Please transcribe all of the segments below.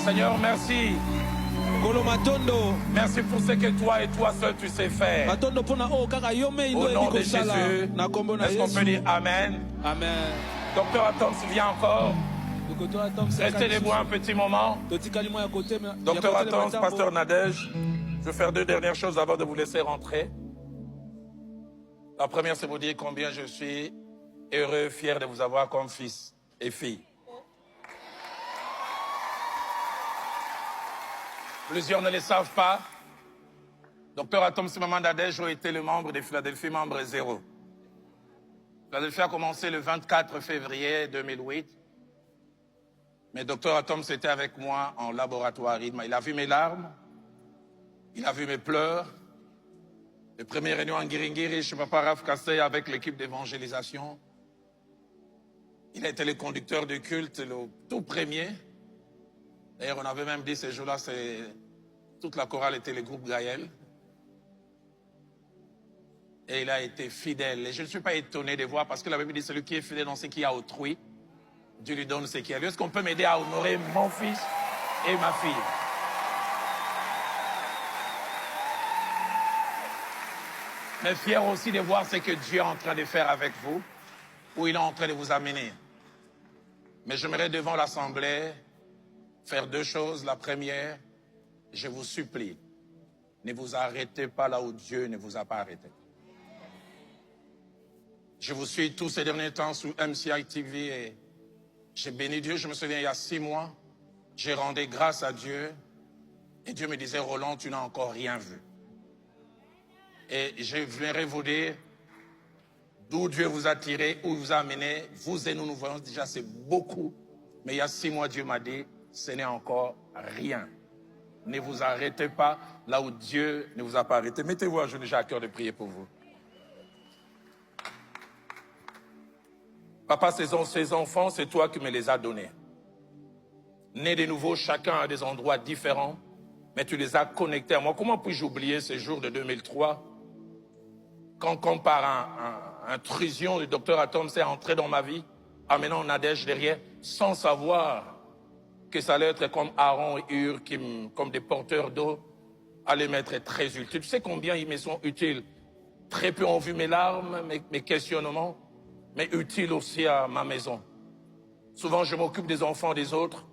Seigneur, merci. Merci pour ce que toi et toi seul tu sais faire. Au nom de Jésus, est-ce qu'on peut dire Amen? Amen. Docteur Atoms, viens encore. Restez debout un petit moment. Docteur Atoms, Pasteur Nadège, je vais faire deux dernières choses avant de vous laisser rentrer. La première, c'est vous dire combien je suis heureux, fier de vous avoir comme fils et fille. Plusieurs ne le savent pas. Docteur Atoms Maman Nadège a été le membre de Philadelphie, membre 0. Philadelphie a commencé le 24 février 2008. Mais Docteur Atoms était avec moi en laboratoire. Il a vu mes larmes. Il a vu mes pleurs. Les premières réunions en Guiringiri, chez Papa Raf Kassé avec l'équipe d'évangélisation. Il a été le conducteur du culte, le tout premier. D'ailleurs, on avait même dit ces jours-là, toute la chorale était le groupe Gaël. Et il a été fidèle. Et je ne suis pas étonné de voir, parce que la Bible dit, celui qui est fidèle dans ce qui a autrui, Dieu lui donne ce qui a lui. Est-ce qu'on peut m'aider à honorer mon fils et ma fille? Mais fier aussi de voir ce que Dieu est en train de faire avec vous, où il est en train de vous amener. Mais j'aimerais devant l'Assemblée faire deux choses. La première, je vous supplie, ne vous arrêtez pas là où Dieu ne vous a pas arrêté. Je vous suis tous ces derniers temps sur MCI TV et j'ai béni Dieu. Je me souviens, il y a 6 mois, j'ai rendu grâce à Dieu et Dieu me disait, Roland, tu n'as encore rien vu. Et je viendrai vous dire d'où Dieu vous a tiré, où il vous a amené. Vous et nous voyons déjà, c'est beaucoup. Mais il y a 6 mois, Dieu m'a dit, ce n'est encore rien. Ne vous arrêtez pas là où Dieu ne vous a pas arrêté. Mettez-vous à genoux, j'ai à cœur de prier pour vous. Papa, ces enfants, c'est toi qui me les as donnés. Nés de nouveau, chacun à des endroits différents, mais tu les as connectés à moi. Comment puis-je oublier ces jours de 2003, quand par intrusion, le docteur Atoms est entré dans ma vie, amenant Nadège derrière, sans savoir que ça allait être comme Aaron et Hur, comme des porteurs d'eau, allaient m'être très utiles. Tu sais combien ils me sont utiles? Très peu ont vu mes larmes, mes questionnements, mais utiles aussi à ma maison. Souvent, je m'occupe des enfants des autres,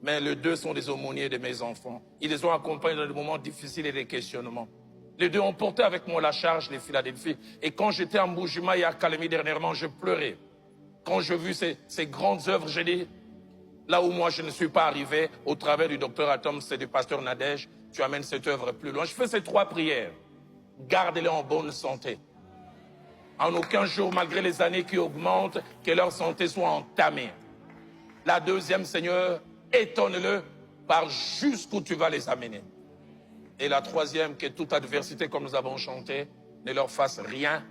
mais les deux sont des aumôniers de mes enfants. Ils les ont accompagnés dans des moments difficiles et des questionnements. Les deux ont porté avec moi la charge de Philadelphie. Et quand j'étais en Boujima et à Calémie dernièrement, je pleurais. Quand j'ai vu ces grandes œuvres, j'ai dit, là où moi je ne suis pas arrivé, au travers du docteur Atoms et du pasteur Nadège, tu amènes cette œuvre plus loin. Je fais ces 3 prières. Gardez-les en bonne santé. En aucun jour, malgré les années qui augmentent, que leur santé soit entamée. La deuxième, Seigneur, étonne-le par jusqu'où tu vas les amener. Et la troisième, que toute adversité, comme nous avons chanté, ne leur fasse rien.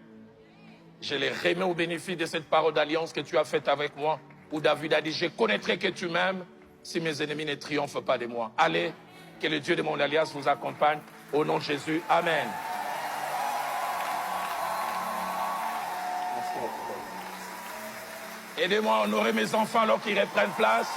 Je les remets au bénéfice de cette parole d'alliance que tu as faite avec moi, où David a dit, je connaîtrai que tu m'aimes si mes ennemis ne triomphent pas de moi. Allez, que le Dieu de mon alliance vous accompagne. Au nom de Jésus, Amen. Aidez-moi à honorer mes enfants alors qu'ils reprennent place.